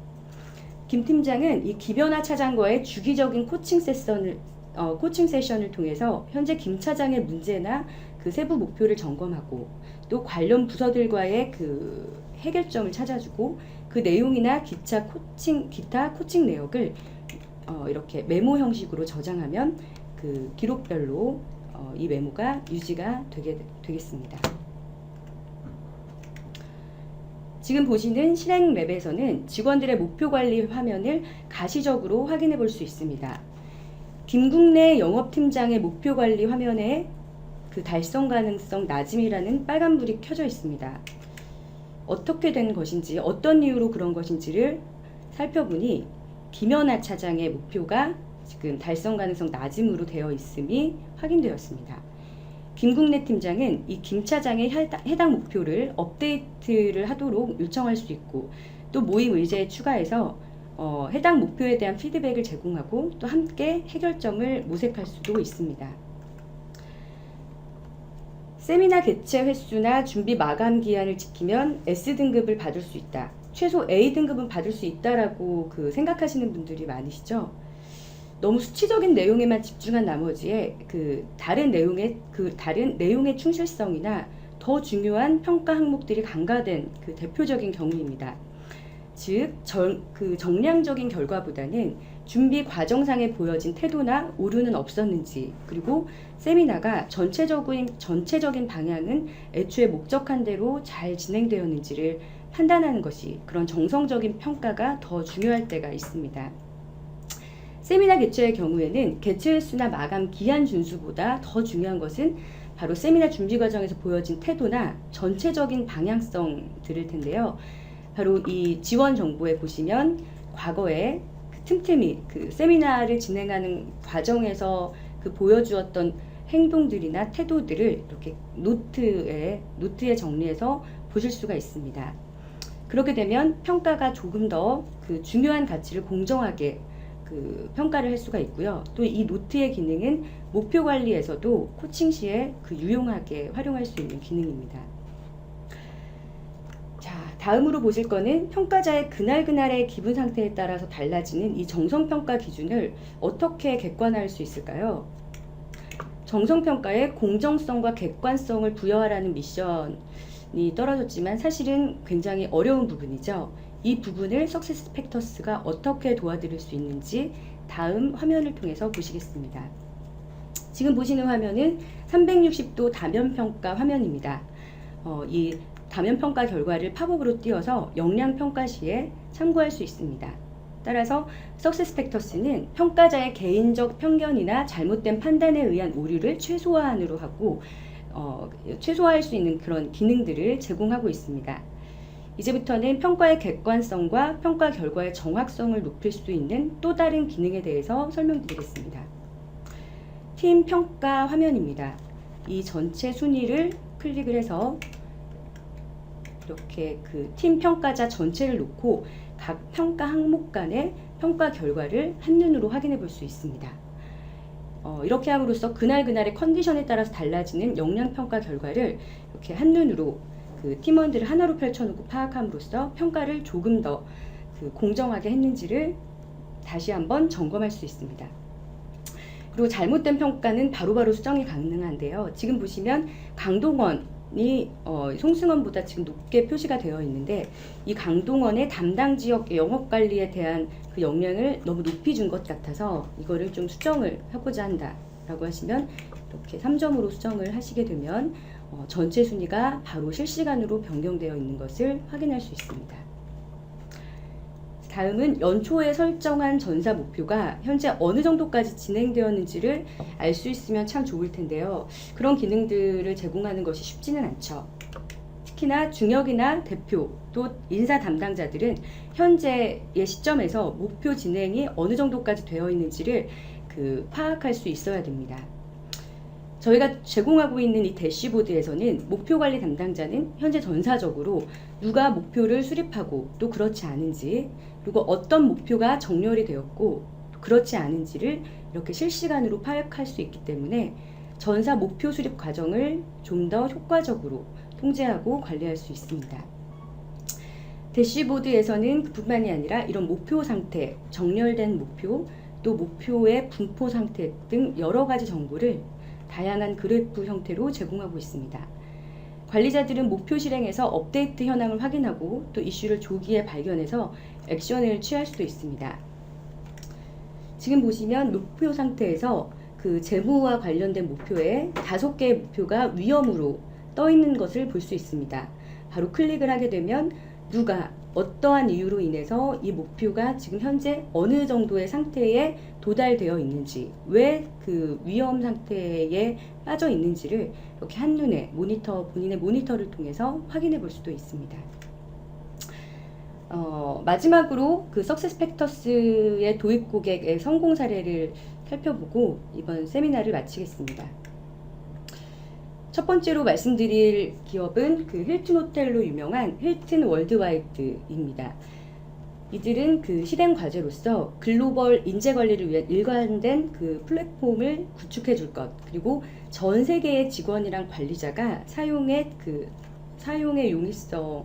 김 팀장은 이 김연아 차장과의 주기적인 코칭 세션을 통해서 현재 김 차장의 문제나 그 세부 목표를 점검하고 또 관련 부서들과의 그 해결점을 찾아주고 그 내용이나 기타 코칭 내역을 이렇게 메모 형식으로 저장하면 그 기록별로 이 메모가 유지가 되겠습니다. 지금 보시는 실행 맵에서는 직원들의 목표 관리 화면을 가시적으로 확인해 볼 수 있습니다. 김국래 영업팀장의 목표 관리 화면에 그 달성 가능성 낮음이라는 빨간불이 켜져 있습니다. 어떻게 된 것인지, 어떤 이유로 그런 것인지를 살펴보니 김연아 차장의 목표가 지금 달성 가능성 낮음으로 되어 있음이 확인되었습니다. 김국래 팀장은 이 김 차장의 해당 목표를 업데이트를 하도록 요청할 수 있고 또 모임 의제에 추가해서 해당 목표에 대한 피드백을 제공하고 또 함께 해결점을 모색할 수도 있습니다. 세미나 개최 횟수나 준비 마감 기한을 지키면 S등급을 받을 수 있다. 최소 A등급은 받을 수 있다라고 생각하시는 분들이 많으시죠? 너무 수치적인 내용에만 집중한 나머지에 다른 내용의 충실성이나 더 중요한 평가 항목들이 간과된 대표적인 경우입니다. 즉, 정량적인 결과보다는 준비 과정상에 보여진 태도나 오류는 없었는지, 그리고 세미나가 전체적인 방향은 애초에 목적한 대로 잘 진행되었는지를 판단하는 것이, 그런 정성적인 평가가 더 중요할 때가 있습니다. 세미나 개최의 경우에는 개최 횟수나 마감 기한 준수보다 더 중요한 것은 바로 세미나 준비 과정에서 보여진 태도나 전체적인 방향성들일 텐데요. 바로 이 지원 정보에 보시면 과거에 틈틈이 세미나를 진행하는 과정에서 보여주었던 행동들이나 태도들을 이렇게 노트에 정리해서 보실 수가 있습니다. 그렇게 되면 평가가 조금 더 중요한 가치를 공정하게 평가를 할 수가 있고요. 또 이 노트의 기능은 목표 관리에서도 코칭 시에 유용하게 활용할 수 있는 기능입니다. 자, 다음으로 보실 거는 평가자의 그날그날의 기분 상태에 따라서 달라지는 이 정성평가 기준을 어떻게 객관화할 수 있을까요? 정성평가에 공정성과 객관성을 부여하라는 미션이 떨어졌지만 사실은 굉장히 어려운 부분이죠. 이 부분을 석세스 팩터스가 어떻게 도와드릴 수 있는지 다음 화면을 통해서 보시겠습니다. 지금 보시는 화면은 360도 다면평가 화면입니다. 이 다면평가 결과를 팝업으로 띄워서 역량평가 시에 참고할 수 있습니다. 따라서 석세스 팩터스는 평가자의 개인적 편견이나 잘못된 판단에 의한 오류를 최소한으로 하고 최소화할 수 있는 그런 기능들을 제공하고 있습니다. 이제부터는 평가의 객관성과 평가 결과의 정확성을 높일 수 있는 또 다른 기능에 대해서 설명드리겠습니다. 팀 평가 화면입니다. 이 전체 순위를 클릭을 해서 이렇게 팀 평가자 전체를 놓고 각 평가 항목 간의 평가 결과를 한눈으로 확인해 볼 수 있습니다. 이렇게 함으로써 그날그날의 컨디션에 따라서 달라지는 역량평가 결과를 이렇게 한눈으로 팀원들을 하나로 펼쳐놓고 파악함으로써 평가를 조금 더 공정하게 했는지를 다시 한번 점검할 수 있습니다. 그리고 잘못된 평가는 바로바로 수정이 가능한데요. 지금 보시면 강동원 송승헌보다 지금 높게 표시가 되어 있는데 이 강동원의 담당 지역 영업 관리에 대한 그 역량을 너무 높이 준 것 같아서 이거를 좀 수정을 하고자 한다라고 하시면 이렇게 3점으로 수정을 하시게 되면 전체 순위가 바로 실시간으로 변경되어 있는 것을 확인할 수 있습니다. 다음은 연초에 설정한 전사 목표가 현재 어느 정도까지 진행되었는지를 알 수 있으면 참 좋을 텐데요. 그런 기능들을 제공하는 것이 쉽지는 않죠. 특히나 중역이나 대표 또 인사 담당자들은 현재의 시점에서 목표 진행이 어느 정도까지 되어 있는지를 파악할 수 있어야 됩니다. 저희가 제공하고 있는 이 대시보드에서는 목표관리 담당자는 현재 전사적으로 누가 목표를 수립하고 또 그렇지 않은지, 그리고 어떤 목표가 정렬이 되었고 그렇지 않은지를 이렇게 실시간으로 파악할 수 있기 때문에 전사 목표 수립 과정을 좀 더 효과적으로 통제하고 관리할 수 있습니다. 대시보드에서는 그뿐만이 아니라 이런 목표 상태, 정렬된 목표, 또 목표의 분포 상태 등 여러 가지 정보를 다양한 그래프 형태로 제공하고 있습니다. 관리자들은 목표 실행에서 업데이트 현황을 확인하고 또 이슈를 조기에 발견해서 액션을 취할 수도 있습니다. 지금 보시면 목표 상태에서 그 재무와 관련된 목표에 5개의 목표가 위험으로 떠 있는 것을 볼 수 있습니다. 바로 클릭을 하게 되면 누가 어떠한 이유로 인해서 이 목표가 지금 현재 어느 정도의 상태에 도달되어 있는지, 왜 그 위험 상태에 빠져 있는지를 이렇게 한눈에 본인의 모니터를 통해서 확인해 볼 수도 있습니다. 마지막으로 그 석세스팩터스의 도입 고객의 성공 사례를 살펴보고 이번 세미나를 마치겠습니다. 첫 번째로 말씀드릴 기업은 그 힐튼 호텔로 유명한 힐튼 월드와이드입니다. 이들은 그 실행 과제로서 글로벌 인재 관리를 위한 일관된 그 플랫폼을 구축해 줄 것, 그리고 전 세계의 직원이랑 관리자가 사용의 용이성을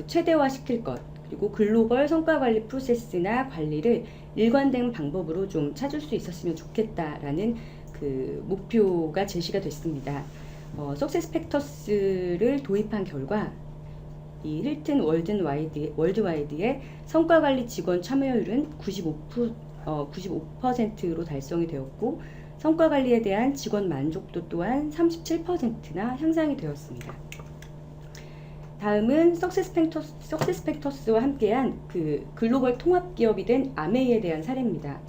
최대화 시킬 것, 그리고 글로벌 성과 관리 프로세스나 관리를 일관된 방법으로 좀 찾을 수 있었으면 좋겠다라는 그 목표가 제시가 됐습니다. 석세스팩터스를 도입한 결과 이 힐튼 월드와이드의 성과관리 직원 참여율은 95%로 달성이 되었고 성과관리에 대한 직원 만족도 또한 37%나 향상이 되었습니다. 다음은 석세스팩터스와 함께한 그 글로벌 통합기업이 된 아메이에 대한 사례입니다.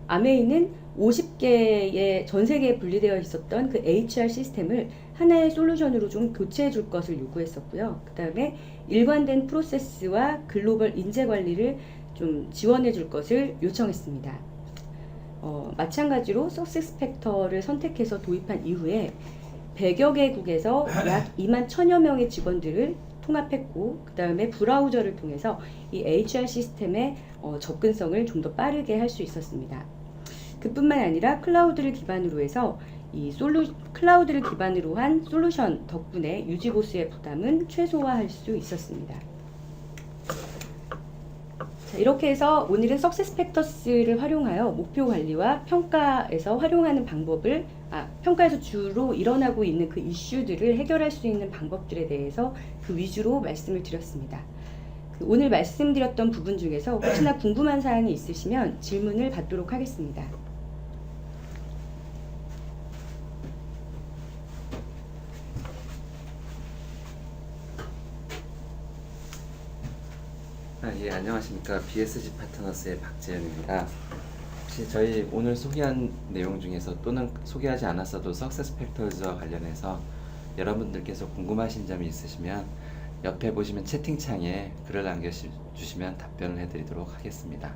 아메이는 50개의 전 세계에 분리되어 있었던 그 HR 시스템을 하나의 솔루션으로 좀 교체해 줄 것을 요구했었고요. 그 다음에 일관된 프로세스와 글로벌 인재 관리를 좀 지원해 줄 것을 요청했습니다. 마찬가지로 석세스팩터를 선택해서 도입한 이후에 100여 개국에서 약 2만 1000여 명의 직원들을 통합했고, 그 다음에 브라우저를 통해서 이 HR 시스템의 접근성을 좀 더 빠르게 할 수 있었습니다. 그뿐만 아니라 클라우드를 기반으로 해서 클라우드를 기반으로 한 솔루션 덕분에 유지보수의 부담은 최소화할 수 있었습니다. 자, 이렇게 해서 오늘은 석세스팩터스를 활용하여 목표 관리와 평가에서 활용하는 방법을 평가에서 주로 일어나고 있는 그 이슈들을 해결할 수 있는 방법들에 대해서 그 위주로 말씀을 드렸습니다. 오늘 말씀드렸던 부분 중에서 혹시나 궁금한 사항이 있으시면 질문을 받도록 하겠습니다. 예, 안녕하십니까. BSG 파트너스의 박재현입니다. 혹시 저희 오늘 소개한 내용 중에서 또는 소개하지 않았어도 석세스팩터즈와 관련해서 여러분들께서 궁금하신 점이 있으시면 옆에 보시면 채팅창에 글을 남겨주시면 답변을 해드리도록 하겠습니다.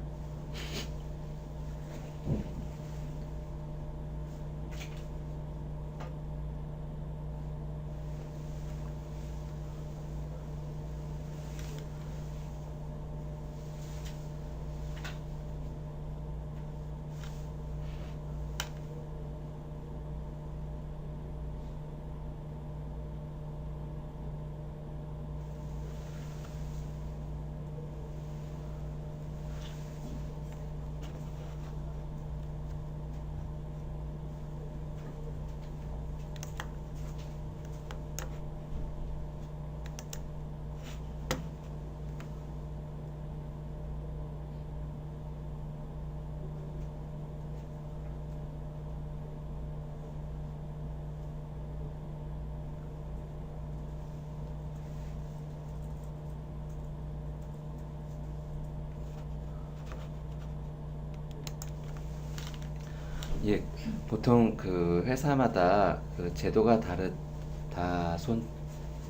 예, 보통 그 회사마다 그 제도가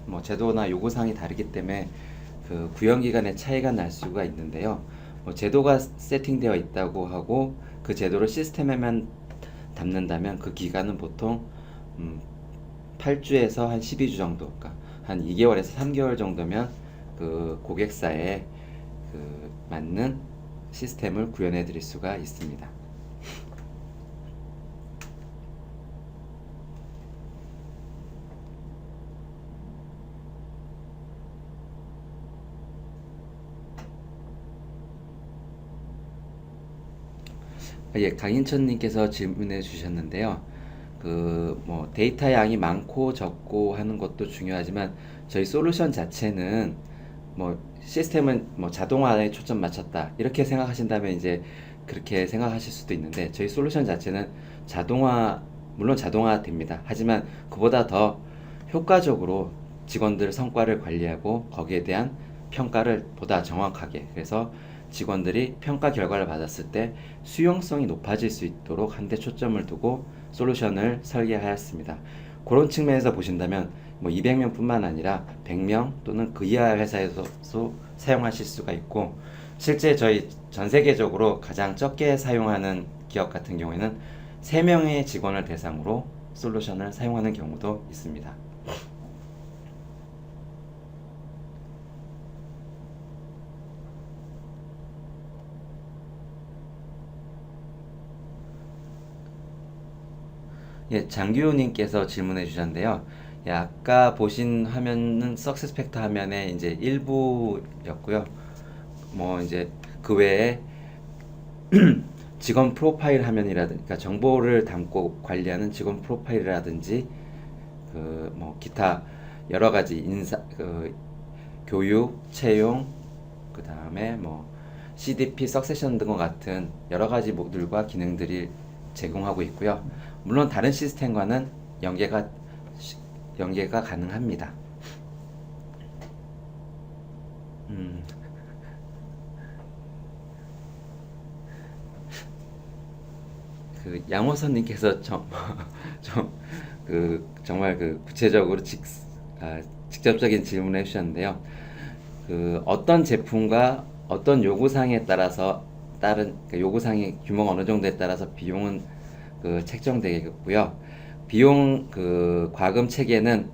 뭐 제도나 요구사항이 다르기 때문에 그 구형 기간의 차이가 날 수가 있는데요. 뭐 제도가 세팅되어 있다고 하고 그 제도를 시스템에만 담는다면 그 기간은 보통 8주에서 한 12주 정도, 그러니까 한 2개월에서 3개월 정도면 그 고객사에 그 맞는 시스템을 구현해 드릴 수가 있습니다. 예, 강인천님께서 질문해 주셨는데요. 그 뭐 데이터 양이 많고 적고 하는 것도 중요하지만 저희 솔루션 자체는 뭐 시스템은 뭐 자동화에 초점 맞췄다 이렇게 생각하신다면 이제 그렇게 생각하실 수도 있는데 저희 솔루션 자체는 물론 자동화 됩니다. 하지만 그보다 더 효과적으로 직원들 성과를 관리하고 거기에 대한 평가를 보다 정확하게, 그래서 직원들이 평가 결과를 받았을 때 수용성이 높아질 수 있도록 한 대 초점을 두고 솔루션을 설계하였습니다. 그런 측면에서 보신다면 뭐 200명뿐만 아니라 100명 또는 그 이하 회사에서도 사용하실 수가 있고, 실제 저희 전 세계적으로 가장 적게 사용하는 기업 같은 경우에는 3명의 직원을 대상으로 솔루션을 사용하는 경우도 있습니다. 예, 장규호님께서 질문해 주셨는데요. 예, 아까 보신 화면은 석세스팩터 화면의 이제 일부였고요. 뭐 이제 그 외에 직원 프로파일 화면이라든지, 그러니까 정보를 담고 관리하는 직원 프로파일이라든지 그 뭐 기타 여러 가지 교육, 채용, 그 다음에 뭐 CDP, 석세션 등과 같은 여러 가지 모듈과 기능들이 제공하고 있고요. 물론 다른 시스템과는 연계가 가능합니다. 그 양호선님께서 정말 그 구체적으로 직접적인 질문을 해주셨는데요. 그 어떤 제품과 어떤 요구사항에 따라서 그 요구사항의 규모가 어느 정도에 따라서 비용은 그 책정되겠고요. 비용 그 과금 체계는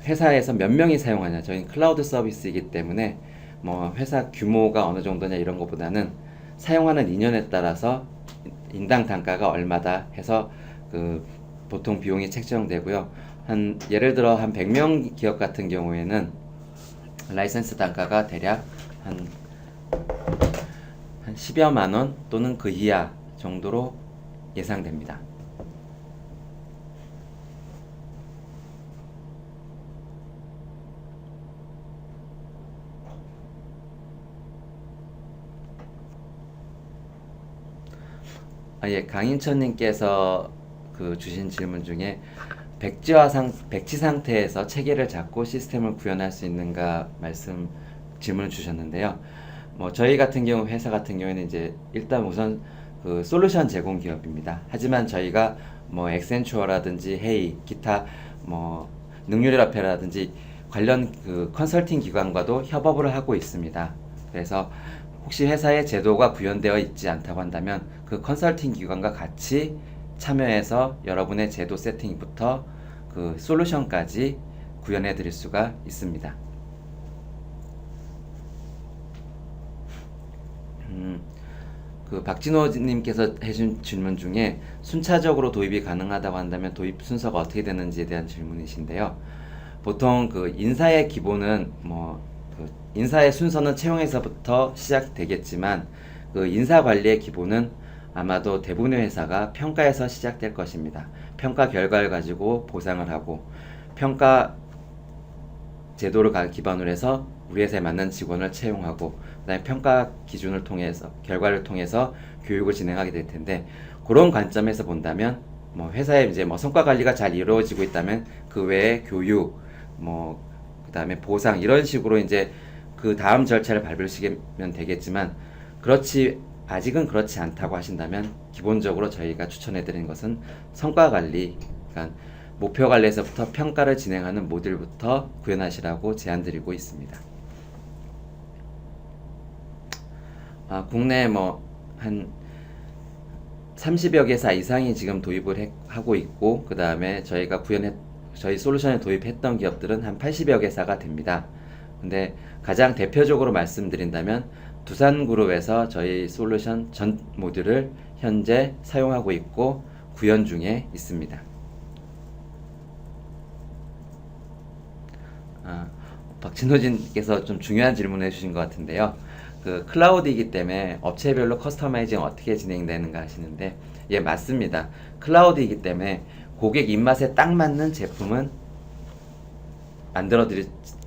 회사에서 몇 명이 사용하냐, 저희는 클라우드 서비스이기 때문에 뭐 회사 규모가 어느 정도냐 이런 것보다는 사용하는 인원에 따라서 인당 단가가 얼마다 해서 그 보통 비용이 책정되고요. 한 예를 들어 한 100명 기업 같은 경우에는 라이센스 단가가 대략 한 10여만 원 또는 그 이하 정도로 예상됩니다. 예, 강인천님께서 그 주신 질문 중에 백지 상태에서 체계를 잡고 시스템을 구현할 수 있는가 질문을 주셨는데요. 뭐 저희 같은 경우 회사 같은 경우에는 이제 일단 우선 그 솔루션 제공 기업입니다. 하지만 저희가 뭐 엑센추어라든지 헤이, 기타 뭐 능률협회라든지 관련 그 컨설팅 기관과도 협업을 하고 있습니다. 그래서 혹시 회사에 제도가 구현되어 있지 않다고 한다면 그 컨설팅 기관과 같이 참여해서 여러분의 제도 세팅부터 그 솔루션까지 구현해 드릴 수가 있습니다. 그 박진호님께서 해준 질문 중에 순차적으로 도입이 가능하다고 한다면 도입 순서가 어떻게 되는지에 대한 질문이신데요. 보통 그 인사의 기본은 그 인사의 순서는 채용에서부터 시작되겠지만 그 인사 관리의 기본은 아마도 대부분의 회사가 평가에서 시작될 것입니다. 평가 결과를 가지고 보상을 하고 평가 제도를 기반으로 해서 우리 회사에 맞는 직원을 채용하고 그다음에 평가 기준을 통해서 결과를 통해서 교육을 진행하게 될 텐데, 그런 관점에서 본다면 뭐 회사에 이제 뭐 성과 관리가 잘 이루어지고 있다면 그 외에 교육 그다음에 보상 이런 식으로 이제 그 다음 절차를 밟으시면 되겠지만, 그렇지 아직은 그렇지 않다고 하신다면 기본적으로 저희가 추천해 드리는 것은 성과 관리, 그러니까 목표 관리에서부터 평가를 진행하는 모듈부터 구현하시라고 제안드리고 있습니다. 국내 한 30여 개사 이상이 지금 도입을 하고 있고, 그 다음에 저희 솔루션을 도입했던 기업들은 한 80여 개사가 됩니다. 근데 가장 대표적으로 말씀드린다면 두산그룹에서 저희 솔루션 전 모듈을 현재 사용하고 있고 구현 중에 있습니다. 박진호진께서 좀 중요한 질문을 해주신 것 같은데요. 그 클라우드이기 때문에 업체별로 커스터마이징 어떻게 진행되는가 하시는데, 예, 맞습니다. 클라우드이기 때문에 고객 입맛에 딱 맞는 제품은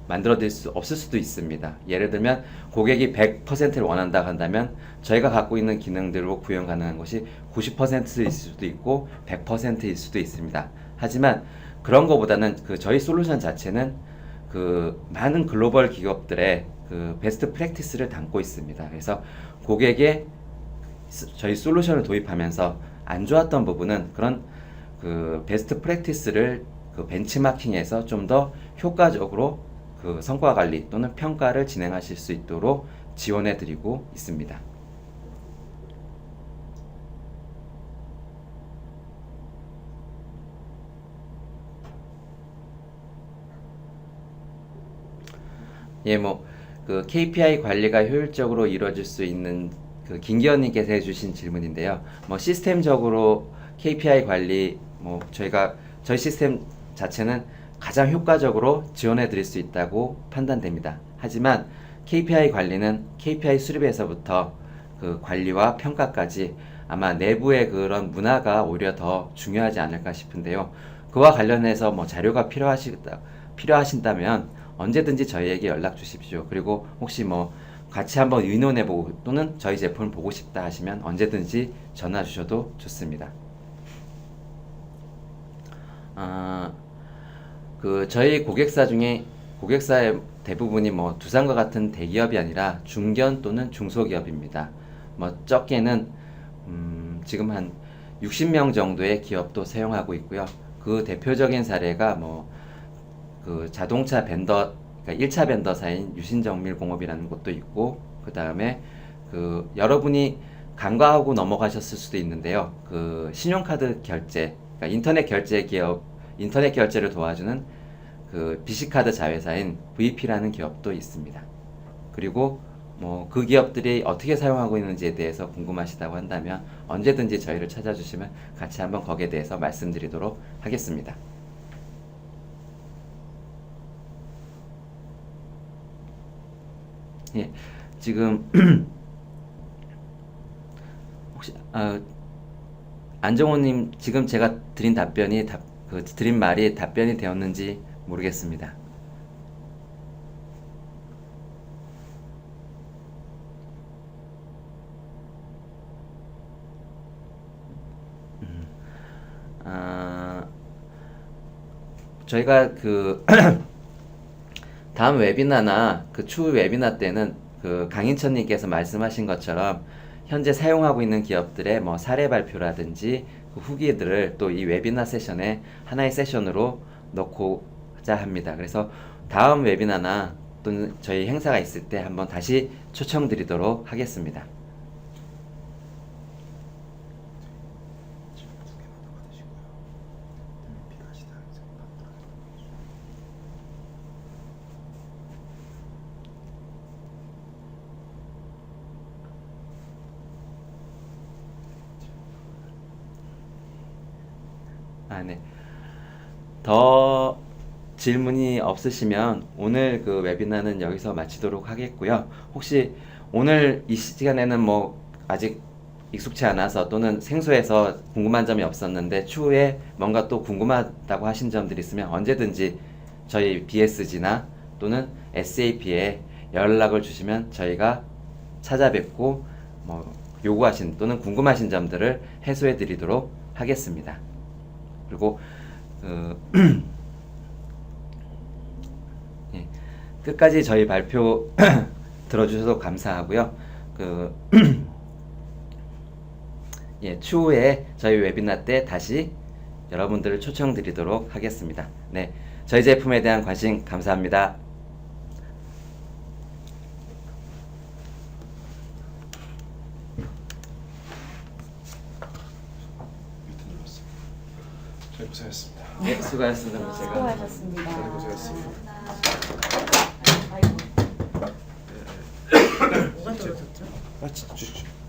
만들어드릴 수 없을 수도 있습니다. 예를 들면 고객이 100%를 원한다 한다면 저희가 갖고 있는 기능들로 구현 가능한 것이 90%일 수도 있고 100%일 수도 있습니다. 하지만 그런 것보다는 저희 솔루션 자체는 많은 글로벌 기업들의 베스트 프랙티스를 담고 있습니다. 그래서 고객의 저희 솔루션을 도입하면서 안 좋았던 부분은 그런 베스트 프랙티스를 벤치마킹해서 좀 더 효과적으로 성과 관리 또는 평가를 진행하실 수 있도록 지원해 드리고 있습니다. 예, KPI 관리가 효율적으로 이루어질 수 있는 김기현님께서 해주신 질문인데요. 시스템적으로 KPI 관리, 저희 시스템 자체는 가장 효과적으로 지원해 드릴 수 있다고 판단됩니다. 하지만 KPI 관리는 KPI 수립에서부터 관리와 평가까지 아마 내부의 그런 문화가 오히려 더 중요하지 않을까 싶은데요. 그와 관련해서 자료가 필요하신다면 언제든지 저희에게 연락 주십시오. 그리고 혹시 같이 한번 의논해보고 또는 저희 제품을 보고 싶다 하시면 언제든지 전화 주셔도 좋습니다. 저희 고객사의 대부분이 두산과 같은 대기업이 아니라 중견 또는 중소기업입니다. 적게는 지금 한 60명 정도의 기업도 사용하고 있고요. 그 대표적인 사례가 자동차 벤더, 그러니까 1차 벤더사인 유신정밀공업이라는 곳도 있고, 그 다음에 여러분이 간과하고 넘어가셨을 수도 있는데요. 신용카드 결제, 그러니까 인터넷 결제를 도와주는 비씨카드 자회사인 VP라는 기업도 있습니다. 그리고 그 기업들이 어떻게 사용하고 있는지에 대해서 궁금하시다고 한다면 언제든지 저희를 찾아주시면 같이 한번 거기에 대해서 말씀드리도록 하겠습니다. 예, 지금 혹시 안정호님, 지금 제가 드린 드린 말이 답변이 되었는지 모르겠습니다. 저희가 다음 웨비나나 추후 웨비나 때는 강인천님께서 말씀하신 것처럼 현재 사용하고 있는 기업들의 사례 발표라든지 후기들을 또 이 웨비나 세션에 하나의 세션으로 넣고자 합니다. 그래서 다음 웨비나나 또는 저희 행사가 있을 때 한번 다시 초청드리도록 하겠습니다. 네. 더 질문이 없으시면 오늘 웨비나는 여기서 마치도록 하겠고요. 혹시 오늘 이 시간에는 아직 익숙치 않아서 또는 생소해서 궁금한 점이 없었는데 추후에 뭔가 또 궁금하다고 하신 점들이 있으면 언제든지 저희 BSG나 또는 SAP에 연락을 주시면 저희가 찾아뵙고 요구하신 또는 궁금하신 점들을 해소해 드리도록 하겠습니다. 그리고 예, 끝까지 저희 발표 들어주셔서 감사하고요. 예, 추후에 저희 웨비나 때 다시 여러분들을 초청드리도록 하겠습니다. 네, 저희 제품에 대한 관심 감사합니다. 밑에 눌렀어. 저희 고생했습니다. 네, 수고하셨습니다. 제가 수고하셨습니다. 네, 고생했습니다. 아이고. 뭐가 떨어졌죠? 아, 주십시오.